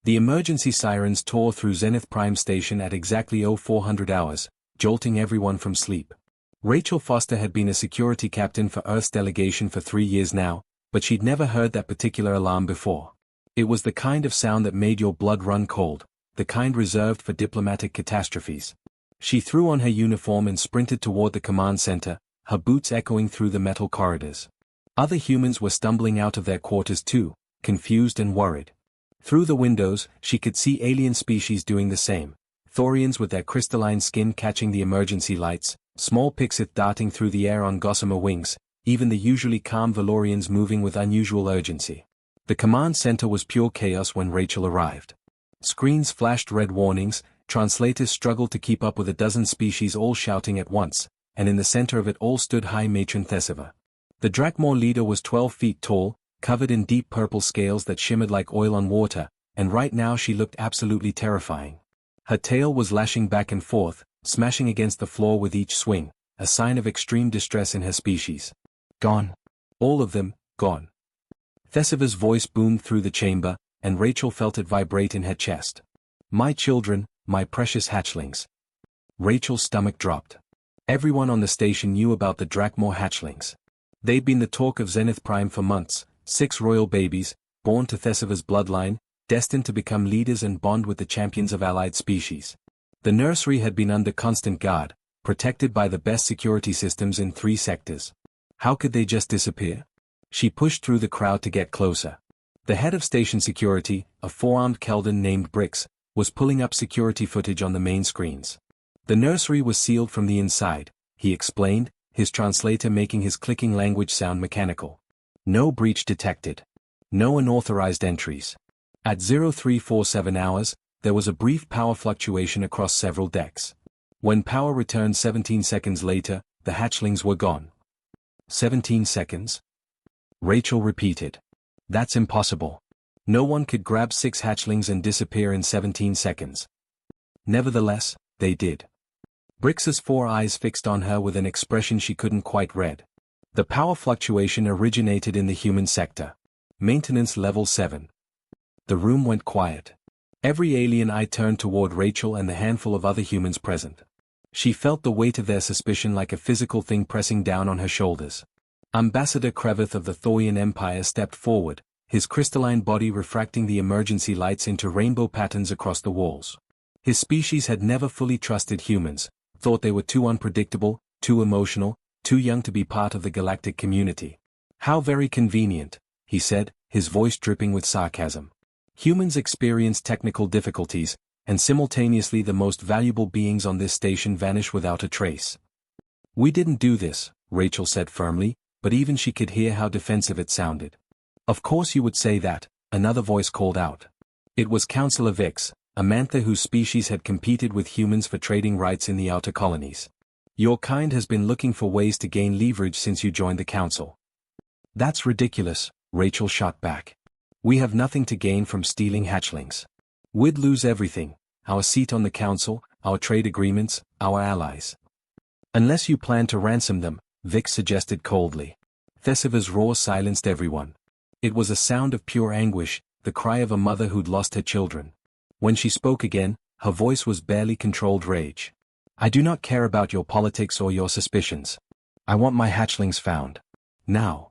The emergency sirens tore through Zenith Prime Station at exactly 0400 hours, jolting everyone from sleep. Rachel Foster had been a security captain for Earth's delegation for 3 years now, but she'd never heard that particular alarm before. It was the kind of sound that made your blood run cold, the kind reserved for diplomatic catastrophes. She threw on her uniform and sprinted toward the command center, her boots echoing through the metal corridors. Other humans were stumbling out of their quarters too, confused and worried. Through the windows, she could see alien species doing the same, Thorians with their crystalline skin catching the emergency lights, small Pixith darting through the air on gossamer wings, even the usually calm Valorians moving with unusual urgency. The command center was pure chaos when Rachel arrived. Screens flashed red warnings, translators struggled to keep up with a dozen species all shouting at once, and in the center of it all stood High Matron Thesiva. The Drakmor leader was 12 feet tall, covered in deep purple scales that shimmered like oil on water, and right now she looked absolutely terrifying. Her tail was lashing back and forth, smashing against the floor with each swing, a sign of extreme distress in her species. Gone. All of them, gone. Thesiva's voice boomed through the chamber, and Rachel felt it vibrate in her chest. My children, my precious hatchlings. Rachel's stomach dropped. Everyone on the station knew about the Drakmor hatchlings. They'd been the talk of Zenith Prime for months, 6 royal babies, born to Thesiva's bloodline, destined to become leaders and bond with the champions of allied species. The nursery had been under constant guard, protected by the best security systems in 3 sectors. How could they just disappear? She pushed through the crowd to get closer. The head of station security, a 4-armed Keldan named Brix, was pulling up security footage on the main screens. The nursery was sealed from the inside, he explained, his translator making his clicking language sound mechanical. No breach detected. No unauthorized entries. At 0347 hours, there was a brief power fluctuation across several decks. When power returned 17 seconds later, the hatchlings were gone. 17 seconds? Rachel repeated. That's impossible. No one could grab 6 hatchlings and disappear in 17 seconds. Nevertheless, they did. Brix's 4 eyes fixed on her with an expression she couldn't quite read. The power fluctuation originated in the human sector. Maintenance level 7. The room went quiet. Every alien eye turned toward Rachel and the handful of other humans present. She felt the weight of their suspicion like a physical thing pressing down on her shoulders. Ambassador Krevith of the Thorian Empire stepped forward, his crystalline body refracting the emergency lights into rainbow patterns across the walls. His species had never fully trusted humans, thought they were too unpredictable, too emotional, too young to be part of the galactic community. How very convenient, he said, his voice dripping with sarcasm. Humans experience technical difficulties, and simultaneously the most valuable beings on this station vanish without a trace. We didn't do this, Rachel said firmly, but even she could hear how defensive it sounded. Of course you would say that, another voice called out. It was Councillor Vix, a mantha whose species had competed with humans for trading rights in the outer colonies. Your kind has been looking for ways to gain leverage since you joined the council. That's ridiculous, Rachel shot back. We have nothing to gain from stealing hatchlings. We'd lose everything, our seat on the council, our trade agreements, our allies. Unless you plan to ransom them, Vix suggested coldly. Thesiva's roar silenced everyone. It was a sound of pure anguish, the cry of a mother who'd lost her children. When she spoke again, her voice was barely controlled rage. I do not care about your politics or your suspicions. I want my hatchlings found. Now.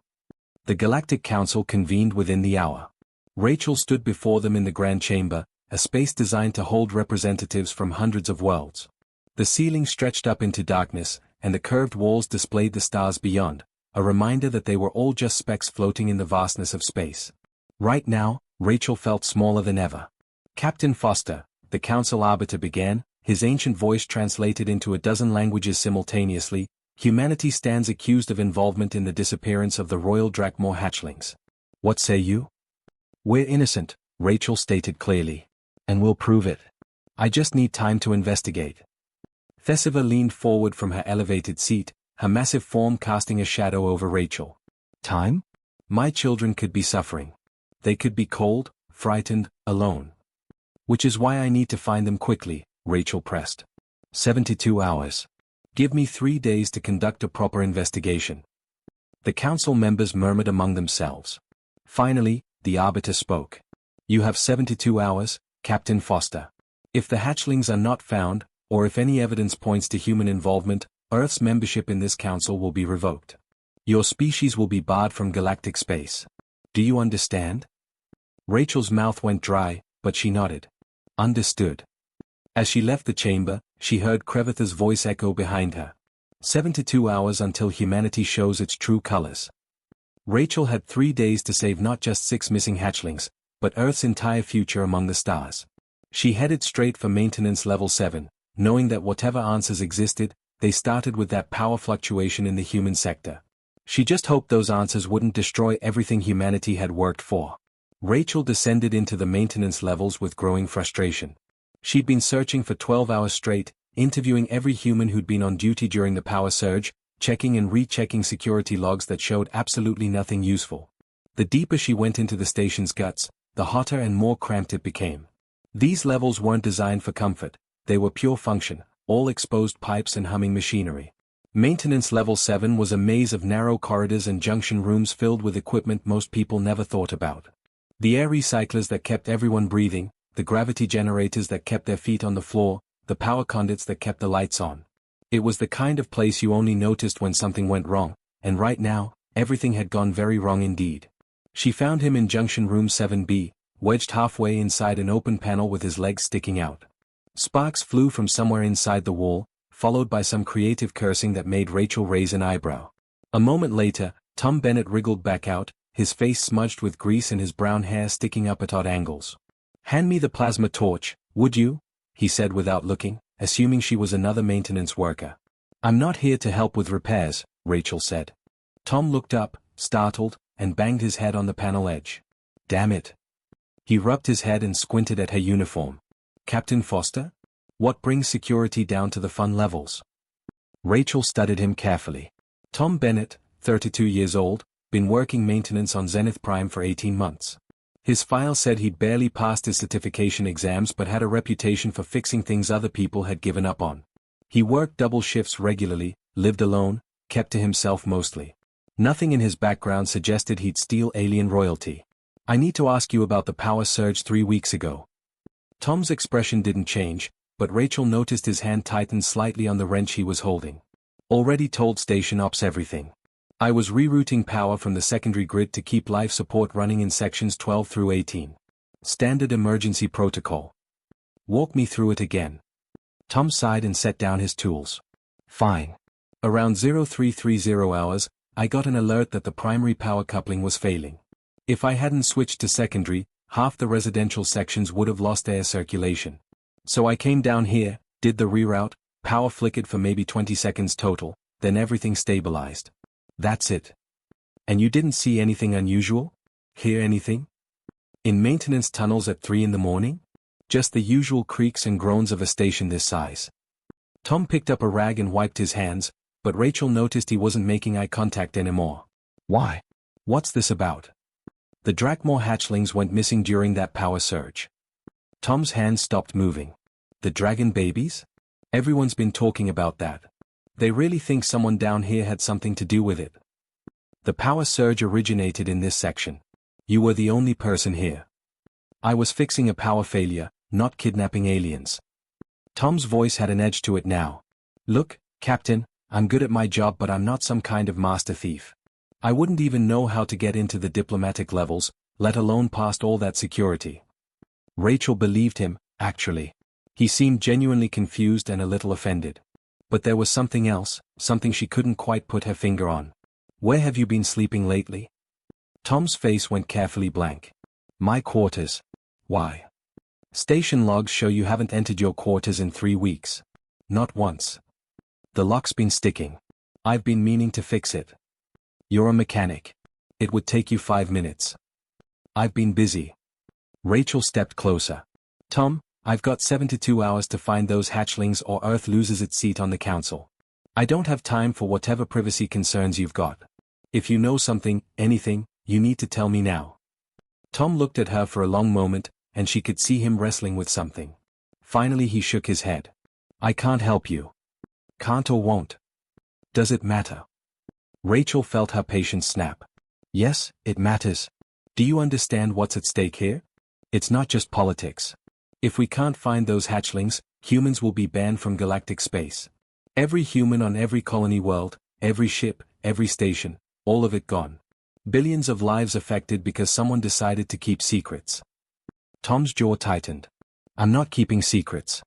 The Galactic Council convened within the hour. Rachel stood before them in the Grand Chamber, a space designed to hold representatives from hundreds of worlds. The ceiling stretched up into darkness, and the curved walls displayed the stars beyond, a reminder that they were all just specks floating in the vastness of space. Right now, Rachel felt smaller than ever. Captain Foster, the council arbiter began, his ancient voice translated into a dozen languages simultaneously. Humanity stands accused of involvement in the disappearance of the Royal Drakmor hatchlings. What say you? We're innocent, Rachel stated clearly. And we'll prove it. I just need time to investigate. Thesiva leaned forward from her elevated seat, her massive form casting a shadow over Rachel. Time? My children could be suffering. They could be cold, frightened, alone. Which is why I need to find them quickly, Rachel pressed. 72 hours. Give me 3 days to conduct a proper investigation. The council members murmured among themselves. Finally, the arbiter spoke. You have 72 hours, Captain Foster. If the hatchlings are not found, or if any evidence points to human involvement, Earth's membership in this council will be revoked. Your species will be barred from galactic space. Do you understand? Rachel's mouth went dry, but she nodded. Understood. As she left the chamber, she heard Krevitha's voice echo behind her. 72 hours until humanity shows its true colors. Rachel had 3 days to save not just 6 missing hatchlings, but Earth's entire future among the stars. She headed straight for maintenance level 7, knowing that whatever answers existed, they started with that power fluctuation in the human sector. She just hoped those answers wouldn't destroy everything humanity had worked for. Rachel descended into the maintenance levels with growing frustration. She'd been searching for 12 hours straight, interviewing every human who'd been on duty during the power surge, checking and rechecking security logs that showed absolutely nothing useful. The deeper she went into the station's guts, the hotter and more cramped it became. These levels weren't designed for comfort, they were pure function, all exposed pipes and humming machinery. Maintenance level 7 was a maze of narrow corridors and junction rooms filled with equipment most people never thought about. The air recyclers that kept everyone breathing, the gravity generators that kept their feet on the floor, the power conduits that kept the lights on. It was the kind of place you only noticed when something went wrong, and right now, everything had gone very wrong indeed. She found him in junction room 7B, wedged halfway inside an open panel with his legs sticking out. Sparks flew from somewhere inside the wall, followed by some creative cursing that made Rachel raise an eyebrow. A moment later, Tom Bennett wriggled back out, his face smudged with grease and his brown hair sticking up at odd angles. "Hand me the plasma torch, would you?" he said without looking, assuming she was another maintenance worker. "I'm not here to help with repairs," Rachel said. Tom looked up, startled, and banged his head on the panel edge. "Damn it." He rubbed his head and squinted at her uniform. "Captain Foster? What brings security down to the fun levels?" Rachel studied him carefully. Tom Bennett, 32 years old, been working maintenance on Zenith Prime for 18 months. His file said he'd barely passed his certification exams but had a reputation for fixing things other people had given up on. He worked double shifts regularly, lived alone, kept to himself mostly. Nothing in his background suggested he'd steal alien royalty. "I need to ask you about the power surge 3 weeks ago." Tom's expression didn't change, but Rachel noticed his hand tighten slightly on the wrench he was holding. "Already told station ops everything. I was rerouting power from the secondary grid to keep life support running in sections 12 through 18. Standard emergency protocol." "Walk me through it again." Tom sighed and set down his tools. "Fine. Around 0330 hours, I got an alert that the primary power coupling was failing. If I hadn't switched to secondary, half the residential sections would have lost air circulation. So I came down here, did the reroute, power flickered for maybe 20 seconds total, then everything stabilized. That's it." "And you didn't see anything unusual? Hear anything? In maintenance tunnels at 3 in the morning? Just the usual creaks and groans of a station this size." Tom picked up a rag and wiped his hands, but Rachel noticed he wasn't making eye contact anymore. "Why? What's this about?" "The Drakmor hatchlings went missing during that power surge." Tom's hands stopped moving. "The dragon babies? Everyone's been talking about that. They really think someone down here had something to do with it." "The power surge originated in this section. You were the only person here. I was fixing a power failure, not kidnapping aliens." Tom's voice had an edge to it now. "Look, Captain, I'm good at my job but I'm not some kind of master thief. I wouldn't even know how to get into the diplomatic levels, let alone past all that security." Rachel believed him, actually. He seemed genuinely confused and a little offended. But there was something else, something she couldn't quite put her finger on. "Where have you been sleeping lately?" Tom's face went carefully blank. "My quarters." "Why?" "Station logs show you haven't entered your quarters in 3 weeks. Not once. The lock's been sticking. I've been meaning to fix it." "You're a mechanic. It would take you 5 minutes." "I've been busy." Rachel stepped closer. "Tom, I've got 72 hours to find those hatchlings or Earth loses its seat on the council. I don't have time for whatever privacy concerns you've got. If you know something, anything, you need to tell me now." Tom looked at her for a long moment, and she could see him wrestling with something. Finally he shook his head. "I can't help you." "Can't or won't? Does it matter?" Rachel felt her patience snap. "Yes, it matters. Do you understand what's at stake here? It's not just politics. If we can't find those hatchlings, humans will be banned from galactic space. Every human on every colony world, every ship, every station, all of it gone. Billions of lives affected because someone decided to keep secrets. Tom's jaw tightened. I'm not keeping secrets.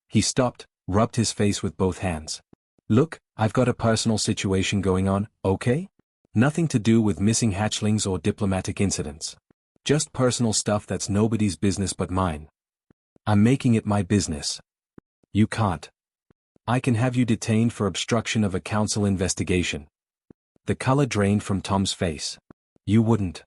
He stopped, rubbed his face with both hands. Look, I've got a personal situation going on, okay? Nothing to do with missing hatchlings or diplomatic incidents. Just personal stuff that's nobody's business but mine. I'm making it my business. You can't. I can have you detained for obstruction of a council investigation. The color drained from Tom's face. You wouldn't.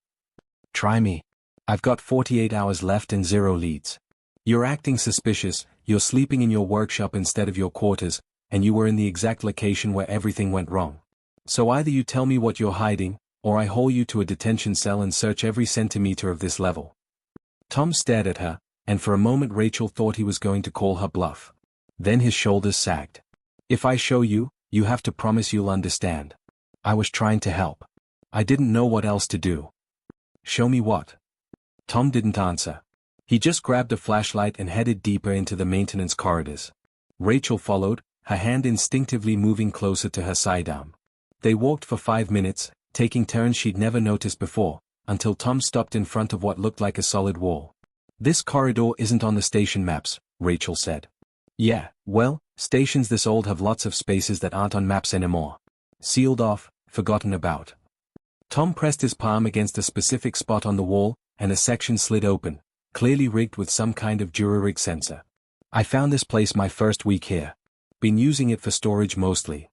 Try me. I've got 48 hours left and 0 leads. You're acting suspicious, you're sleeping in your workshop instead of your quarters, and you were in the exact location where everything went wrong. So either you tell me what you're hiding, or I haul you to a detention cell and search every centimeter of this level. Tom stared at her, and for a moment Rachel thought he was going to call her bluff. Then his shoulders sagged. If I show you, you have to promise you'll understand. I was trying to help. I didn't know what else to do. Show me what? Tom didn't answer. He just grabbed a flashlight and headed deeper into the maintenance corridors. Rachel followed, her hand instinctively moving closer to her sidearm. They walked for 5 minutes, taking turns she'd never noticed before, until Tom stopped in front of what looked like a solid wall. This corridor isn't on the station maps, Rachel said. Yeah, well, stations this old have lots of spaces that aren't on maps anymore. Sealed off, forgotten about. Tom pressed his palm against a specific spot on the wall, and a section slid open, clearly rigged with some kind of jury-rig sensor. I found this place my first week here. Been using it for storage mostly.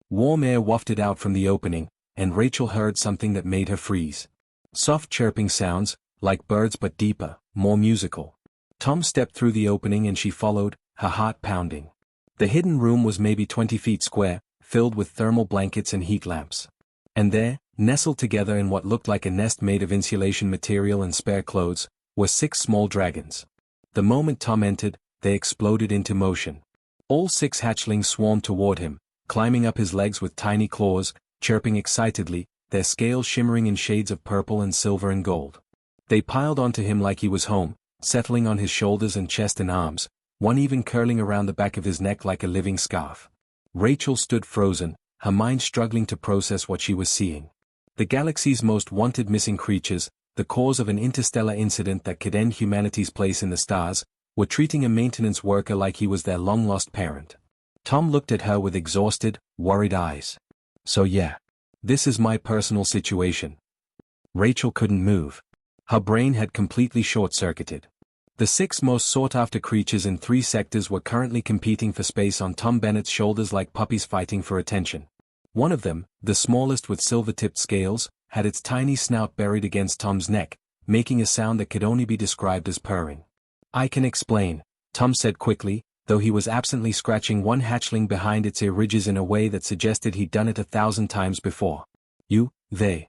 Warm air wafted out from the opening, and Rachel heard something that made her freeze. Soft chirping sounds, like birds but deeper, more musical. Tom stepped through the opening and she followed, her heart pounding. The hidden room was maybe 20 feet square, filled with thermal blankets and heat lamps. And there, nestled together in what looked like a nest made of insulation material and spare clothes, were 6 small dragons. The moment Tom entered, they exploded into motion. All 6 hatchlings swarmed toward him, climbing up his legs with tiny claws, chirping excitedly, their scales shimmering in shades of purple and silver and gold. They piled onto him like he was home, settling on his shoulders and chest and arms, one even curling around the back of his neck like a living scarf. Rachel stood frozen, her mind struggling to process what she was seeing. The galaxy's most wanted missing creatures, the cause of an interstellar incident that could end humanity's place in the stars, were treating a maintenance worker like he was their long-lost parent. Tom looked at her with exhausted, worried eyes. So yeah. This is my personal situation. Rachel couldn't move. Her brain had completely short-circuited. The 6 most sought-after creatures in 3 sectors were currently competing for space on Tom Bennett's shoulders like puppies fighting for attention. One of them, the smallest with silver-tipped scales, had its tiny snout buried against Tom's neck, making a sound that could only be described as purring. I can explain, Tom said quickly, though he was absently scratching one hatchling behind its ear ridges in a way that suggested he'd done it 1,000 times before. You, they.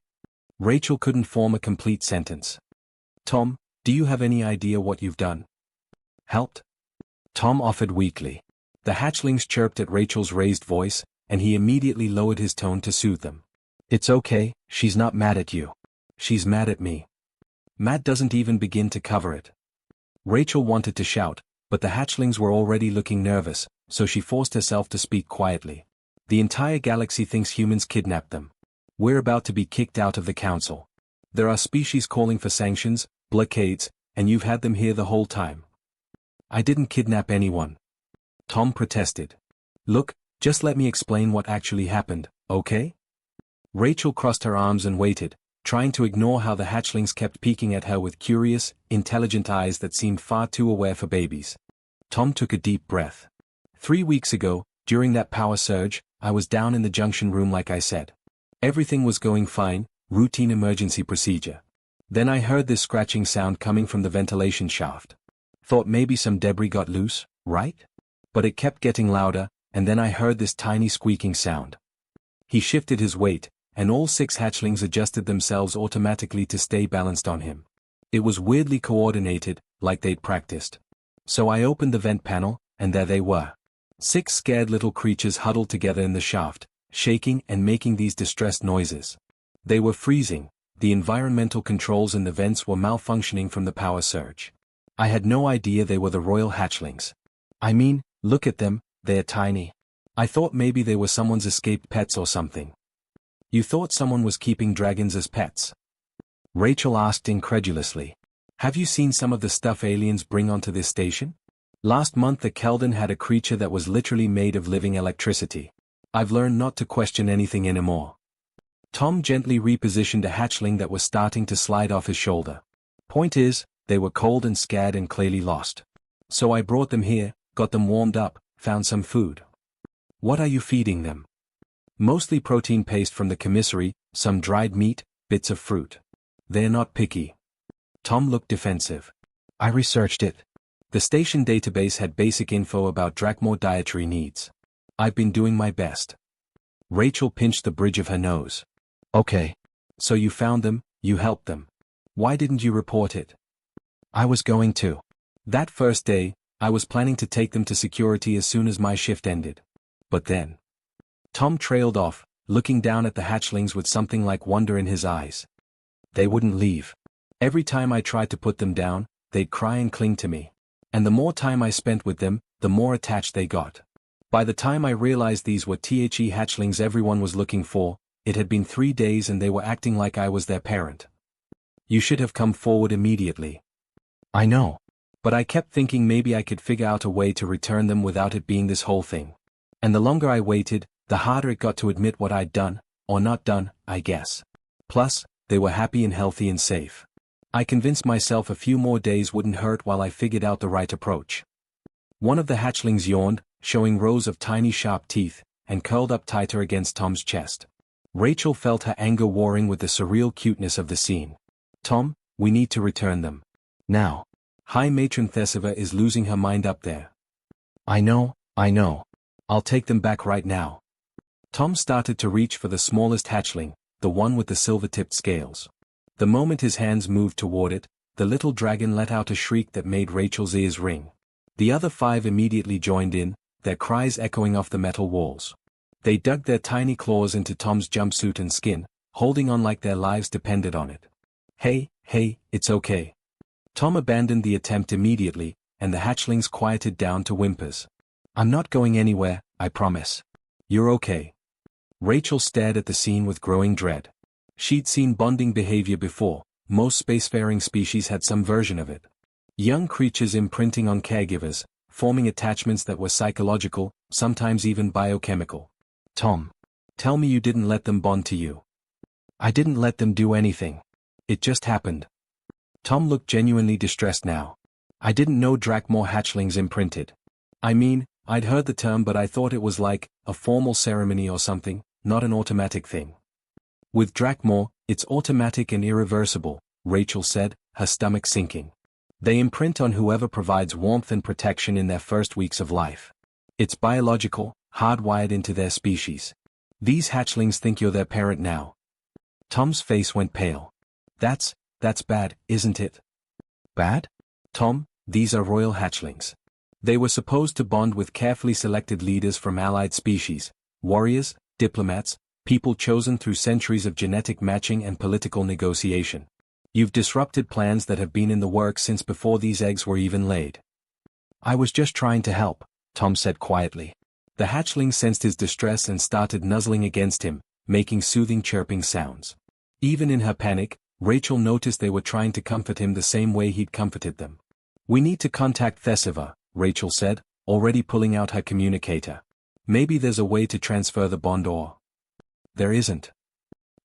Rachel couldn't form a complete sentence. Tom, do you have any idea what you've done? Helped? Tom offered weakly. The hatchlings chirped at Rachel's raised voice, and he immediately lowered his tone to soothe them. It's okay, she's not mad at you. She's mad at me. Matt doesn't even begin to cover it. Rachel wanted to shout, but the hatchlings were already looking nervous, so she forced herself to speak quietly. The entire galaxy thinks humans kidnapped them. We're about to be kicked out of the council. There are species calling for sanctions, blockades, and you've had them here the whole time. I didn't kidnap anyone. Tom protested. Look, just let me explain what actually happened, okay? Rachel crossed her arms and waited, trying to ignore how the hatchlings kept peeking at her with curious, intelligent eyes that seemed far too aware for babies. Tom took a deep breath. 3 weeks ago, during that power surge, I was down in the junction room like I said. Everything was going fine, routine emergency procedure. Then I heard this scratching sound coming from the ventilation shaft. Thought maybe some debris got loose, right? But it kept getting louder, and then I heard this tiny squeaking sound. He shifted his weight, and all 6 hatchlings adjusted themselves automatically to stay balanced on him. It was weirdly coordinated, like they'd practiced. So I opened the vent panel, and there they were. 6 scared little creatures huddled together in the shaft, shaking and making these distressed noises. They were freezing, the environmental controls in the vents were malfunctioning from the power surge. I had no idea they were the royal hatchlings. I mean, look at them, they're tiny. I thought maybe they were someone's escaped pets or something. You thought someone was keeping dragons as pets? Rachel asked incredulously. Have you seen some of the stuff aliens bring onto this station? Last month the Keldon had a creature that was literally made of living electricity. I've learned not to question anything anymore. Tom gently repositioned a hatchling that was starting to slide off his shoulder. Point is, they were cold and scared and clearly lost. So I brought them here, got them warmed up, found some food. What are you feeding them? Mostly protein paste from the commissary, some dried meat, bits of fruit. They're not picky. Tom looked defensive. I researched it. The station database had basic info about Drakmor dietary needs. I've been doing my best. Rachel pinched the bridge of her nose. Okay. So you found them, you helped them. Why didn't you report it? I was going to. That first day, I was planning to take them to security as soon as my shift ended. But then. Tom trailed off, looking down at the hatchlings with something like wonder in his eyes. They wouldn't leave. Every time I tried to put them down, they'd cry and cling to me. And the more time I spent with them, the more attached they got. By the time I realized these were the hatchlings everyone was looking for, it had been 3 days and they were acting like I was their parent. You should have come forward immediately. I know. But I kept thinking maybe I could figure out a way to return them without it being this whole thing. And the longer I waited, the harder it got to admit what I'd done, or not done, I guess. Plus, they were happy and healthy and safe. I convinced myself a few more days wouldn't hurt while I figured out the right approach. One of the hatchlings yawned, showing rows of tiny sharp teeth, and curled up tighter against Tom's chest. Rachel felt her anger warring with the surreal cuteness of the scene. Tom, we need to return them. Now. High Matron Thesiva is losing her mind up there. I know. I'll take them back right now. Tom started to reach for the smallest hatchling, the one with the silver-tipped scales. The moment his hands moved toward it, the little dragon let out a shriek that made Rachel's ears ring. The other 5 immediately joined in, their cries echoing off the metal walls. They dug their tiny claws into Tom's jumpsuit and skin, holding on like their lives depended on it. Hey, it's okay. Tom abandoned the attempt immediately, and the hatchlings quieted down to whimpers. I'm not going anywhere, I promise. You're okay. Rachel stared at the scene with growing dread. She'd seen bonding behavior before, most spacefaring species had some version of it. Young creatures imprinting on caregivers, forming attachments that were psychological, sometimes even biochemical. Tom. Tell me you didn't let them bond to you. I didn't let them do anything. It just happened. Tom looked genuinely distressed now. I didn't know Drakmor hatchlings imprinted. I mean, I'd heard the term but I thought it was like, a formal ceremony or something, not an automatic thing. With Drakmor, it's automatic and irreversible, Rachel said, her stomach sinking. They imprint on whoever provides warmth and protection in their first weeks of life. It's biological, hardwired into their species. These hatchlings think you're their parent now. Tom's face went pale. That's bad, isn't it? Bad? Tom, these are royal hatchlings. They were supposed to bond with carefully selected leaders from allied species, warriors, diplomats, people chosen through centuries of genetic matching and political negotiation. You've disrupted plans that have been in the works since before these eggs were even laid. I was just trying to help, Tom said quietly. The hatchling sensed his distress and started nuzzling against him, making soothing chirping sounds. Even in her panic, Rachel noticed they were trying to comfort him the same way he'd comforted them. We need to contact Thesiva, Rachel said, already pulling out her communicator. Maybe there's a way to transfer the bond or... There isn't.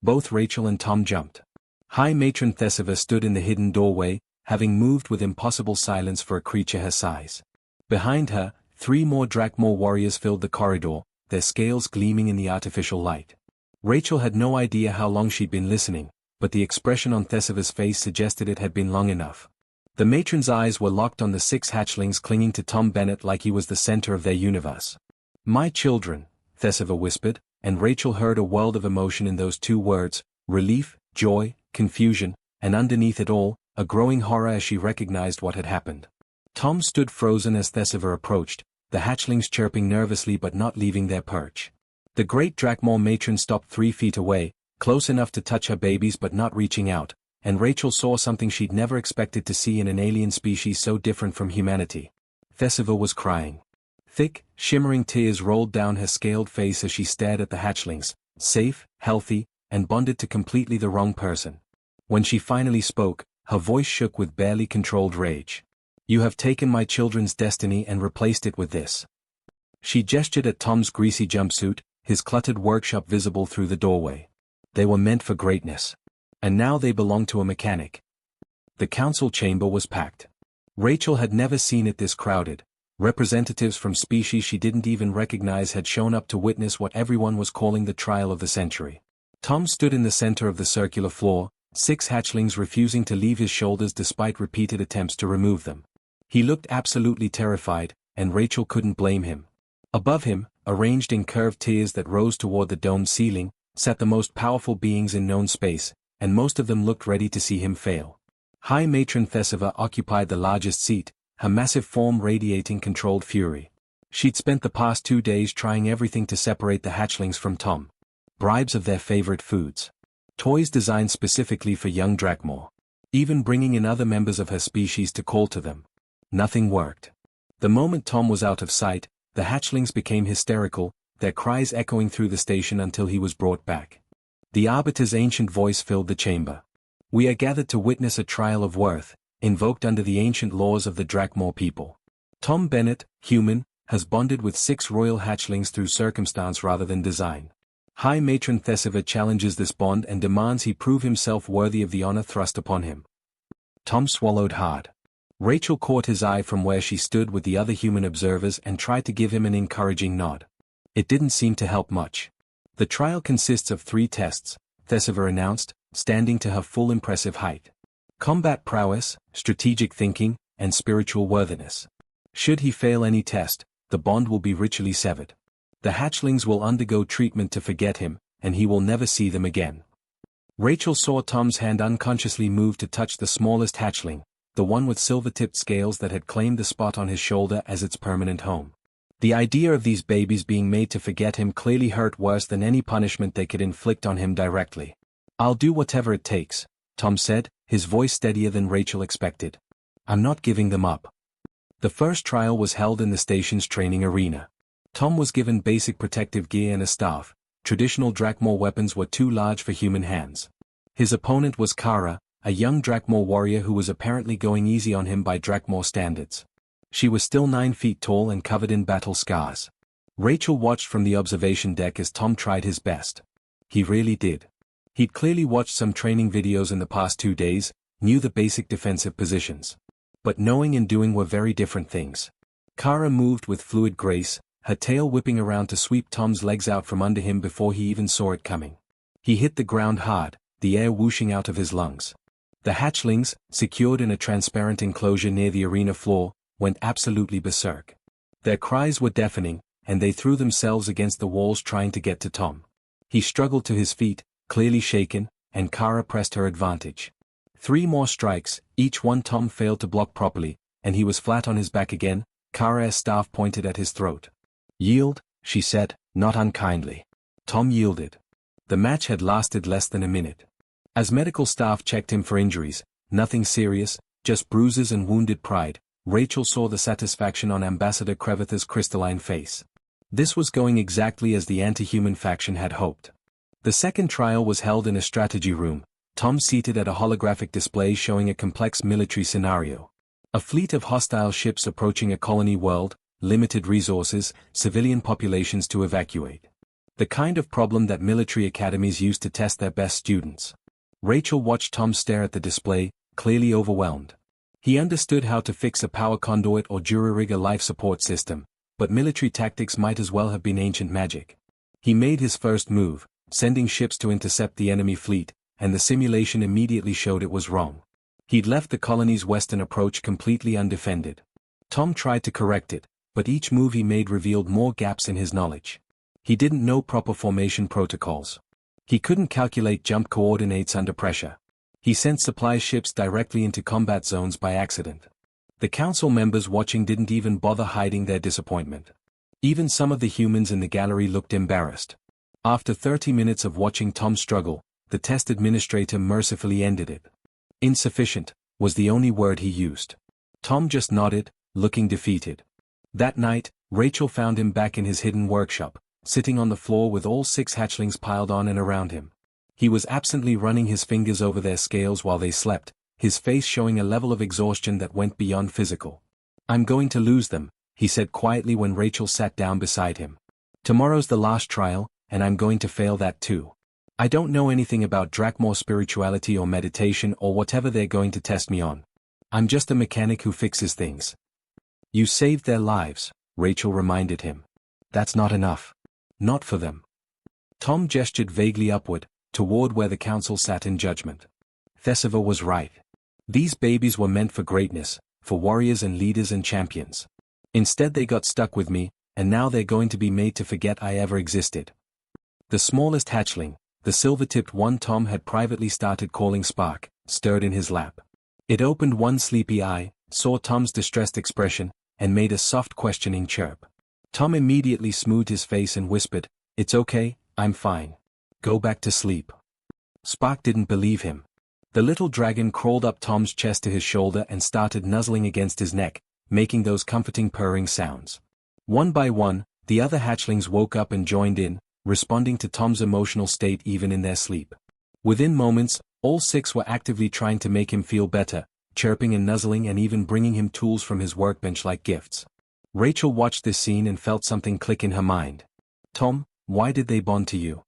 Both Rachel and Tom jumped. High Matron Thesiva stood in the hidden doorway, having moved with impossible silence for a creature her size. Behind her, 3 more Drakmor warriors filled the corridor, their scales gleaming in the artificial light. Rachel had no idea how long she'd been listening, but the expression on Thesiva's face suggested it had been long enough. The matron's eyes were locked on the 6 hatchlings clinging to Tom Bennett like he was the center of their universe. My children, Thesiva whispered, and Rachel heard a world of emotion in those 2 words, relief, joy, confusion, and underneath it all, a growing horror as she recognized what had happened. Tom stood frozen as Thesiva approached, the hatchlings chirping nervously but not leaving their perch. The great Drakmor matron stopped 3 feet away, close enough to touch her babies but not reaching out, and Rachel saw something she'd never expected to see in an alien species so different from humanity. Thessiva was crying. Thick, shimmering tears rolled down her scaled face as she stared at the hatchlings, safe, healthy, and bonded to completely the wrong person. When she finally spoke, her voice shook with barely controlled rage. "You have taken my children's destiny and replaced it with this." She gestured at Tom's greasy jumpsuit, his cluttered workshop visible through the doorway. "They were meant for greatness. And now they belong to a mechanic." The council chamber was packed. Rachel had never seen it this crowded. Representatives from species she didn't even recognize had shown up to witness what everyone was calling the trial of the century. Tom stood in the center of the circular floor, 6 hatchlings refusing to leave his shoulders despite repeated attempts to remove them. He looked absolutely terrified, and Rachel couldn't blame him. Above him, arranged in curved tiers that rose toward the domed ceiling, sat the most powerful beings in known space, and most of them looked ready to see him fail. High Matron Thessiva occupied the largest seat, her massive form radiating controlled fury. She'd spent the past 2 days trying everything to separate the hatchlings from Tom. Bribes of their favorite foods. Toys designed specifically for young Drakmor. Even bringing in other members of her species to call to them. Nothing worked. The moment Tom was out of sight, the hatchlings became hysterical, their cries echoing through the station until he was brought back. The Arbiter's ancient voice filled the chamber. "We are gathered to witness a trial of worth, invoked under the ancient laws of the Drakmor people. Tom Bennett, human, has bonded with 6 royal hatchlings through circumstance rather than design. High Matron Thessiva challenges this bond and demands he prove himself worthy of the honor thrust upon him." Tom swallowed hard. Rachel caught his eye from where she stood with the other human observers and tried to give him an encouraging nod. It didn't seem to help much. "The trial consists of 3 tests, Thessiva announced, standing to her full impressive height. Combat prowess, strategic thinking, and spiritual worthiness. Should he fail any test, the bond will be ritually severed. The hatchlings will undergo treatment to forget him, and he will never see them again." Rachel saw Tom's hand unconsciously move to touch the smallest hatchling, the one with silver-tipped scales that had claimed the spot on his shoulder as its permanent home. The idea of these babies being made to forget him clearly hurt worse than any punishment they could inflict on him directly. "I'll do whatever it takes," Tom said, his voice steadier than Rachel expected. "I'm not giving them up." The first trial was held in the station's training arena. Tom was given basic protective gear and a staff. Traditional Drakmor weapons were too large for human hands. His opponent was Kara, a young Drakmor warrior who was apparently going easy on him by Drakmor standards. She was still 9 feet tall and covered in battle scars. Rachel watched from the observation deck as Tom tried his best. He really did. He'd clearly watched some training videos in the past 2 days, knew the basic defensive positions. But knowing and doing were very different things. Kara moved with fluid grace, her tail whipping around to sweep Tom's legs out from under him before he even saw it coming. He hit the ground hard, the air whooshing out of his lungs. The hatchlings, secured in a transparent enclosure near the arena floor, went absolutely berserk. Their cries were deafening, and they threw themselves against the walls trying to get to Tom. He struggled to his feet, clearly shaken, and Kara pressed her advantage. 3 more strikes, each one Tom failed to block properly, and he was flat on his back again. Kara's staff pointed at his throat. "Yield," she said, not unkindly. Tom yielded. The match had lasted less than a minute. As medical staff checked him for injuries, nothing serious, just bruises and wounded pride, Rachel saw the satisfaction on Ambassador Krevitha's crystalline face. This was going exactly as the anti-human faction had hoped. The second trial was held in a strategy room, Tom seated at a holographic display showing a complex military scenario. A fleet of hostile ships approaching a colony world, limited resources, civilian populations to evacuate. The kind of problem that military academies use to test their best students. Rachel watched Tom stare at the display, clearly overwhelmed. He understood how to fix a power conduit or jury-rig a life support system, but military tactics might as well have been ancient magic. He made his first move, sending ships to intercept the enemy fleet, and the simulation immediately showed it was wrong. He'd left the colony's western approach completely undefended. Tom tried to correct it, but each move he made revealed more gaps in his knowledge. He didn't know proper formation protocols. He couldn't calculate jump coordinates under pressure. He sent supply ships directly into combat zones by accident. The council members watching didn't even bother hiding their disappointment. Even some of the humans in the gallery looked embarrassed. After 30 minutes of watching Tom struggle, the test administrator mercifully ended it. Insufficient, was the only word he used. Tom just nodded, looking defeated. That night, Rachel found him back in his hidden workshop, sitting on the floor with all 6 hatchlings piled on and around him. He was absently running his fingers over their scales while they slept, his face showing a level of exhaustion that went beyond physical. "I'm going to lose them," he said quietly when Rachel sat down beside him. "Tomorrow's the last trial, and I'm going to fail that too. I don't know anything about Drakmor spirituality or meditation or whatever they're going to test me on. I'm just a mechanic who fixes things." "You saved their lives," Rachel reminded him. "That's not enough. Not for them." Tom gestured vaguely upward, toward where the council sat in judgment. Thesiva was right. These babies were meant for greatness, for warriors and leaders and champions. Instead they got stuck with me, and now they're going to be made to forget I ever existed. The smallest hatchling, the silver-tipped one Tom had privately started calling Spark, stirred in his lap. It opened one sleepy eye, saw Tom's distressed expression, and made a soft questioning chirp. Tom immediately smoothed his face and whispered, "It's okay, I'm fine. Go back to sleep." Spark didn't believe him. The little dragon crawled up Tom's chest to his shoulder and started nuzzling against his neck, making those comforting purring sounds. One by one, the other hatchlings woke up and joined in, responding to Tom's emotional state even in their sleep. Within moments, all 6 were actively trying to make him feel better, chirping and nuzzling and even bringing him tools from his workbench like gifts. Rachel watched this scene and felt something click in her mind. "Tom, why did they bond to you?"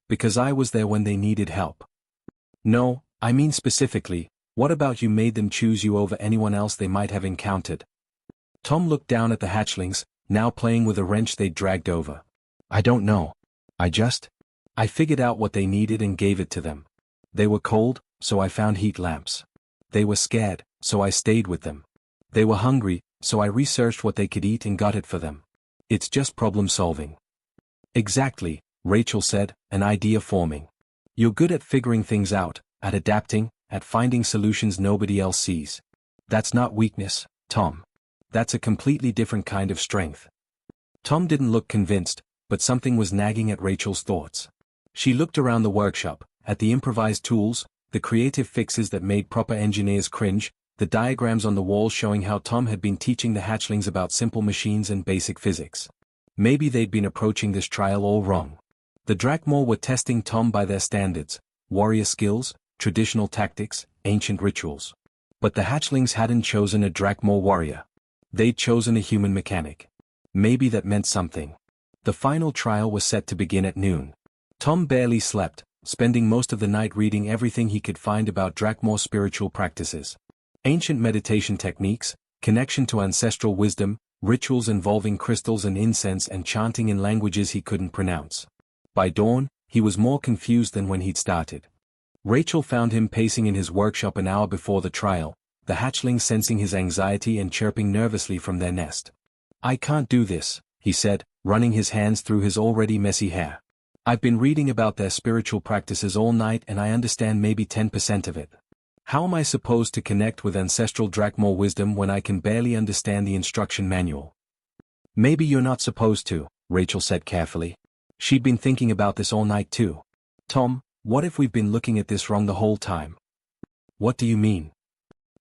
"Because I was there when they needed help." "No, I mean specifically, what about you made them choose you over anyone else they might have encountered?" Tom looked down at the hatchlings, now playing with a wrench they'd dragged over. "I don't know. I figured out what they needed and gave it to them. They were cold, so I found heat lamps. They were scared, so I stayed with them. They were hungry, so I researched what they could eat and got it for them. It's just problem solving." "Exactly," Rachel said, an idea forming. "You're good at figuring things out, at adapting, at finding solutions nobody else sees. That's not weakness, Tom. That's a completely different kind of strength." Tom didn't look convinced, but something was nagging at Rachel's thoughts. She looked around the workshop, at the improvised tools, the creative fixes that made proper engineers cringe, the diagrams on the wall showing how Tom had been teaching the hatchlings about simple machines and basic physics. Maybe they'd been approaching this trial all wrong. The Drakmor were testing Tom by their standards, warrior skills, traditional tactics, ancient rituals. But the hatchlings hadn't chosen a Drakmor warrior. They'd chosen a human mechanic. Maybe that meant something. The final trial was set to begin at noon. Tom barely slept, spending most of the night reading everything he could find about Drakmor spiritual practices. Ancient meditation techniques, connection to ancestral wisdom, rituals involving crystals and incense and chanting in languages he couldn't pronounce. By dawn, he was more confused than when he'd started. Rachel found him pacing in his workshop an hour before the trial, the hatchlings sensing his anxiety and chirping nervously from their nest. "I can't do this," he said, running his hands through his already messy hair. "I've been reading about their spiritual practices all night and I understand maybe 10% of it. How am I supposed to connect with ancestral Drakmor wisdom when I can barely understand the instruction manual?" "Maybe you're not supposed to," Rachel said carefully. She'd been thinking about this all night too. "Tom, what if we've been looking at this wrong the whole time?" "What do you mean?"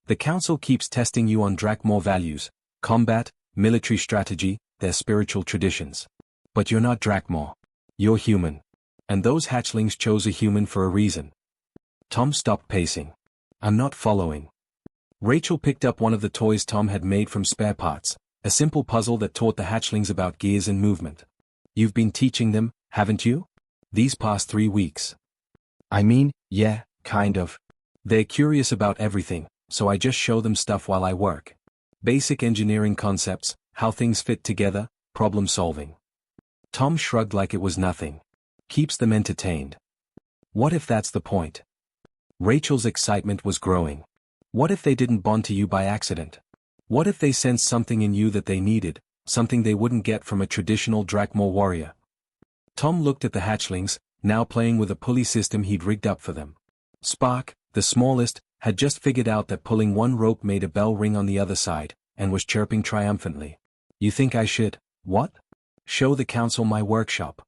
"The council keeps testing you on Drakmor values, combat, military strategy, their spiritual traditions. But you're not Drakmor. You're human. And those hatchlings chose a human for a reason." Tom stopped pacing. "I'm not following." Rachel picked up one of the toys Tom had made from spare parts, a simple puzzle that taught the hatchlings about gears and movement. "You've been teaching them, haven't you? These past 3 weeks." "I mean, yeah, kind of. They're curious about everything, so I just show them stuff while I work. Basic engineering concepts, how things fit together, problem solving." Tom shrugged like it was nothing. "Keeps them entertained." "What if that's the point?" Rachel's excitement was growing. "What if they didn't bond to you by accident? What if they sensed something in you that they needed, something they wouldn't get from a traditional Drakmor warrior?" Tom looked at the hatchlings, now playing with a pulley system he'd rigged up for them. Spark, the smallest, had just figured out that pulling one rope made a bell ring on the other side, and was chirping triumphantly. "You think I should, what? Show the council my workshop?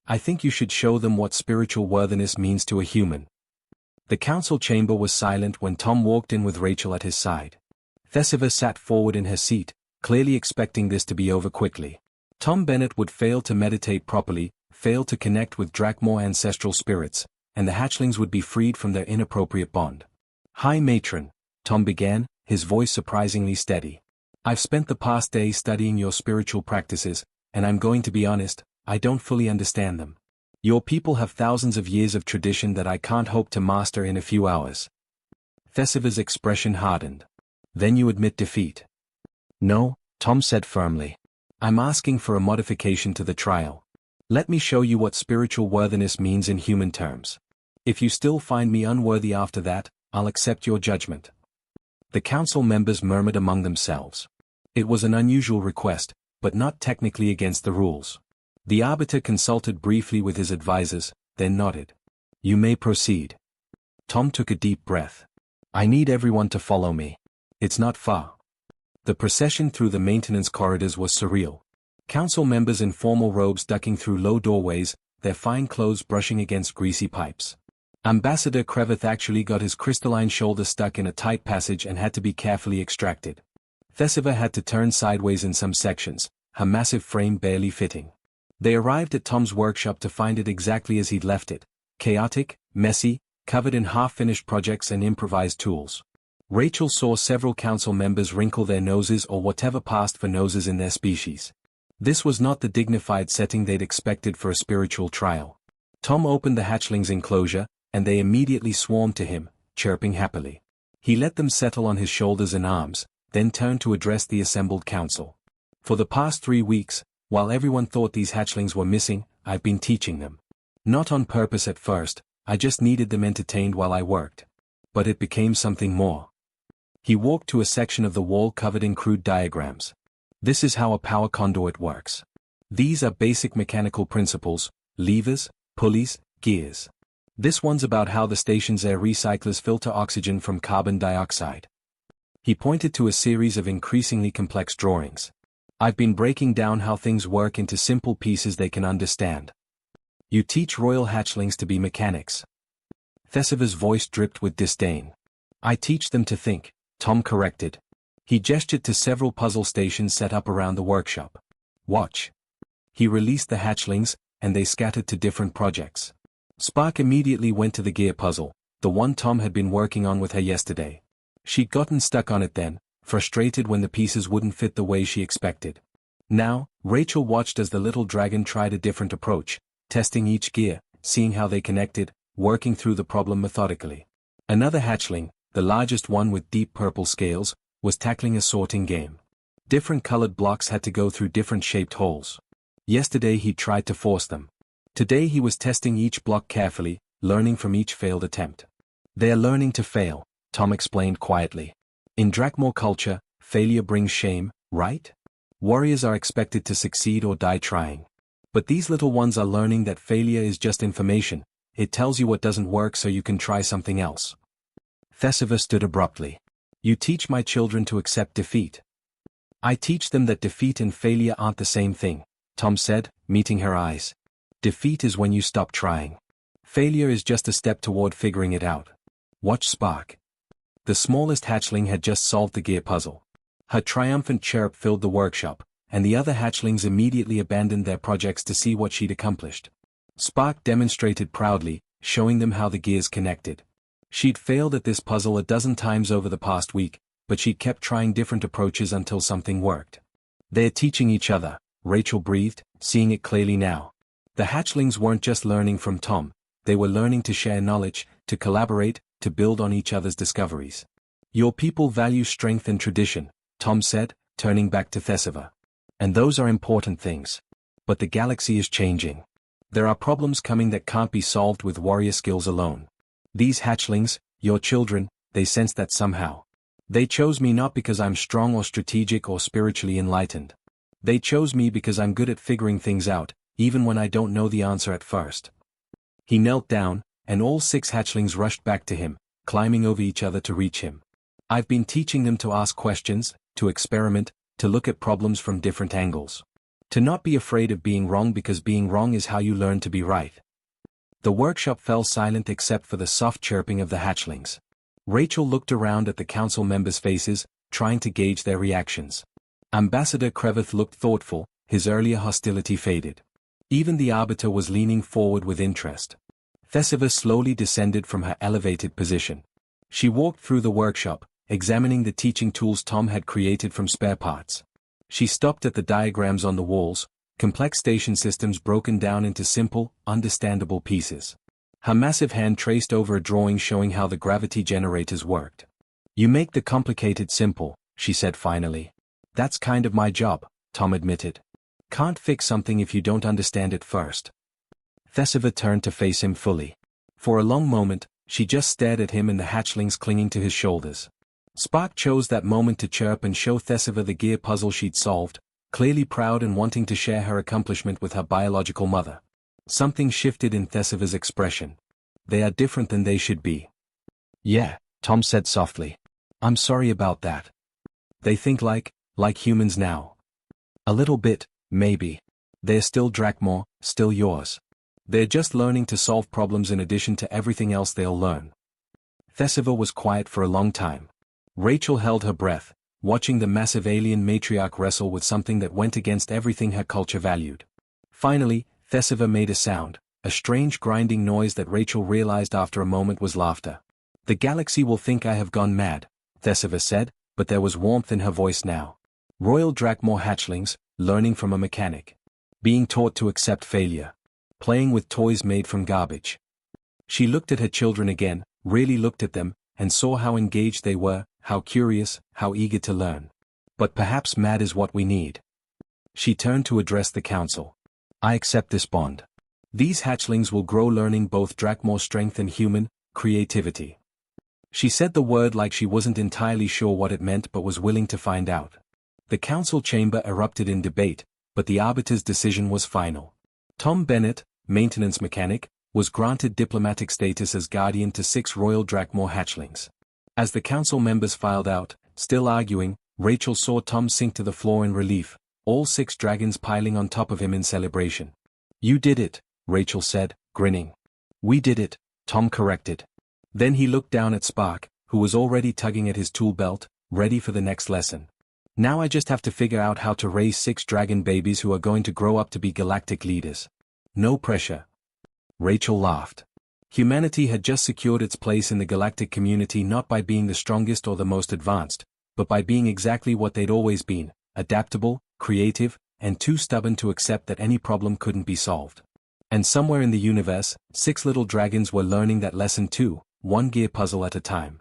I think you should show them what spiritual worthiness means to a human." The council chamber was silent when Tom walked in with Rachel at his side. Thesiva sat forward in her seat, clearly expecting this to be over quickly. Tom Bennett would fail to meditate properly, fail to connect with Drakmor ancestral spirits, and the hatchlings would be freed from their inappropriate bond. "Hi Matron," Tom began, his voice surprisingly steady. "I've spent the past day studying your spiritual practices, and I'm going to be honest, I don't fully understand them. Your people have thousands of years of tradition that I can't hope to master in a few hours." Thesiva's expression hardened. "Then you admit defeat?" "No," Tom said firmly. "I'm asking for a modification to the trial. Let me show you what spiritual worthiness means in human terms. If you still find me unworthy after that, I'll accept your judgment." The council members murmured among themselves. It was an unusual request, but not technically against the rules. The arbiter consulted briefly with his advisors, then nodded. "You may proceed." Tom took a deep breath. "I need everyone to follow me. It's not far." The procession through the maintenance corridors was surreal. Council members in formal robes ducking through low doorways, their fine clothes brushing against greasy pipes. Ambassador Krevith actually got his crystalline shoulder stuck in a tight passage and had to be carefully extracted. Thesiva had to turn sideways in some sections, her massive frame barely fitting. They arrived at Tom's workshop to find it exactly as he'd left it, chaotic, messy, covered in half-finished projects and improvised tools. Rachel saw several council members wrinkle their noses or whatever passed for noses in their species. This was not the dignified setting they'd expected for a spiritual trial. Tom opened the hatchling's enclosure, and they immediately swarmed to him, chirping happily. He let them settle on his shoulders and arms, then turned to address the assembled council. "For the past 3 weeks, while everyone thought these hatchlings were missing, I've been teaching them. Not on purpose at first, I just needed them entertained while I worked. But it became something more." He walked to a section of the wall covered in crude diagrams. "This is how a power conduit works. These are basic mechanical principles: levers, pulleys, gears. This one's about how the station's air recyclers filter oxygen from carbon dioxide." He pointed to a series of increasingly complex drawings. "I've been breaking down how things work into simple pieces they can understand." "You teach royal hatchlings to be mechanics." Thesiva's voice dripped with disdain. "I teach them to think," Tom corrected. He gestured to several puzzle stations set up around the workshop. "Watch." He released the hatchlings, and they scattered to different projects. Spark immediately went to the gear puzzle, the one Tom had been working on with her yesterday. She'd gotten stuck on it then, frustrated when the pieces wouldn't fit the way she expected. Now, Rachel watched as the little dragon tried a different approach, testing each gear, seeing how they connected, working through the problem methodically. Another hatchling, the largest one with deep purple scales, was tackling a sorting game. Different colored blocks had to go through different shaped holes. Yesterday he tried to force them. Today he was testing each block carefully, learning from each failed attempt. "They're learning to fail," Tom explained quietly. "In Drakmor culture, failure brings shame, right? Warriors are expected to succeed or die trying. But these little ones are learning that failure is just information. It tells you what doesn't work so you can try something else." Thesiva stood abruptly. "You teach my children to accept defeat." "I teach them that defeat and failure aren't the same thing," Tom said, meeting her eyes. "Defeat is when you stop trying. Failure is just a step toward figuring it out. Watch Spark." The smallest hatchling had just solved the gear puzzle. Her triumphant chirp filled the workshop, and the other hatchlings immediately abandoned their projects to see what she'd accomplished. Spark demonstrated proudly, showing them how the gears connected. She'd failed at this puzzle a dozen times over the past week, but she'd kept trying different approaches until something worked. "They're teaching each other," Rachel breathed, seeing it clearly now. The hatchlings weren't just learning from Tom, they were learning to share knowledge, to collaborate, to build on each other's discoveries. "Your people value strength and tradition," Tom said, turning back to Thesiva. "And those are important things. But the galaxy is changing. There are problems coming that can't be solved with warrior skills alone. These hatchlings, your children, they sense that somehow. They chose me not because I'm strong or strategic or spiritually enlightened. They chose me because I'm good at figuring things out, even when I don't know the answer at first." He knelt down, and all 6 hatchlings rushed back to him, climbing over each other to reach him. "I've been teaching them to ask questions, to experiment, to look at problems from different angles. To not be afraid of being wrong because being wrong is how you learn to be right." The workshop fell silent except for the soft chirping of the hatchlings. Rachel looked around at the council members' faces, trying to gauge their reactions. Ambassador Creveth looked thoughtful, his earlier hostility faded. Even the Arbiter was leaning forward with interest. Thesiva slowly descended from her elevated position. She walked through the workshop, examining the teaching tools Tom had created from spare parts. She stopped at the diagrams on the walls, complex station systems broken down into simple, understandable pieces. Her massive hand traced over a drawing showing how the gravity generators worked. "You make the complicated simple," she said finally. "That's kind of my job," Tom admitted. "Can't fix something if you don't understand it first." Thesiva turned to face him fully. For a long moment, she just stared at him and the hatchlings clinging to his shoulders. Spark chose that moment to chirp and show Thesiva the gear puzzle she'd solved, clearly proud and wanting to share her accomplishment with her biological mother. Something shifted in Thesiva's expression. "They are different than they should be." "Yeah," Tom said softly. "I'm sorry about that. They think like humans now." "A little bit, maybe. They're still Drakmor, still yours. They're just learning to solve problems in addition to everything else they'll learn." Thesiva was quiet for a long time. Rachel held her breath, watching the massive alien matriarch wrestle with something that went against everything her culture valued. Finally, Thesiva made a sound, a strange grinding noise that Rachel realized after a moment was laughter. "The galaxy will think I have gone mad," Thesiva said, but there was warmth in her voice now. "Royal Drakmor hatchlings, learning from a mechanic. Being taught to accept failure. Playing with toys made from garbage." She looked at her children again, really looked at them, and saw how engaged they were, how curious, how eager to learn. "But perhaps mad is what we need." She turned to address the council. "I accept this bond. These hatchlings will grow learning both Drakmor strength and human creativity." She said the word like she wasn't entirely sure what it meant but was willing to find out. The council chamber erupted in debate, but the Arbiter's decision was final. Tom Bennett, maintenance mechanic, was granted diplomatic status as guardian to 6 Royal Drakmor hatchlings. As the council members filed out, still arguing, Rachel saw Tom sink to the floor in relief, all 6 dragons piling on top of him in celebration. "You did it," Rachel said, grinning. "We did it," Tom corrected. Then he looked down at Spark, who was already tugging at his tool belt, ready for the next lesson. "Now I just have to figure out how to raise 6 dragon babies who are going to grow up to be galactic leaders. No pressure." Rachel laughed. Humanity had just secured its place in the galactic community not by being the strongest or the most advanced, but by being exactly what they'd always been, adaptable, creative, and too stubborn to accept that any problem couldn't be solved. And somewhere in the universe, 6 little dragons were learning that lesson too, one gear puzzle at a time.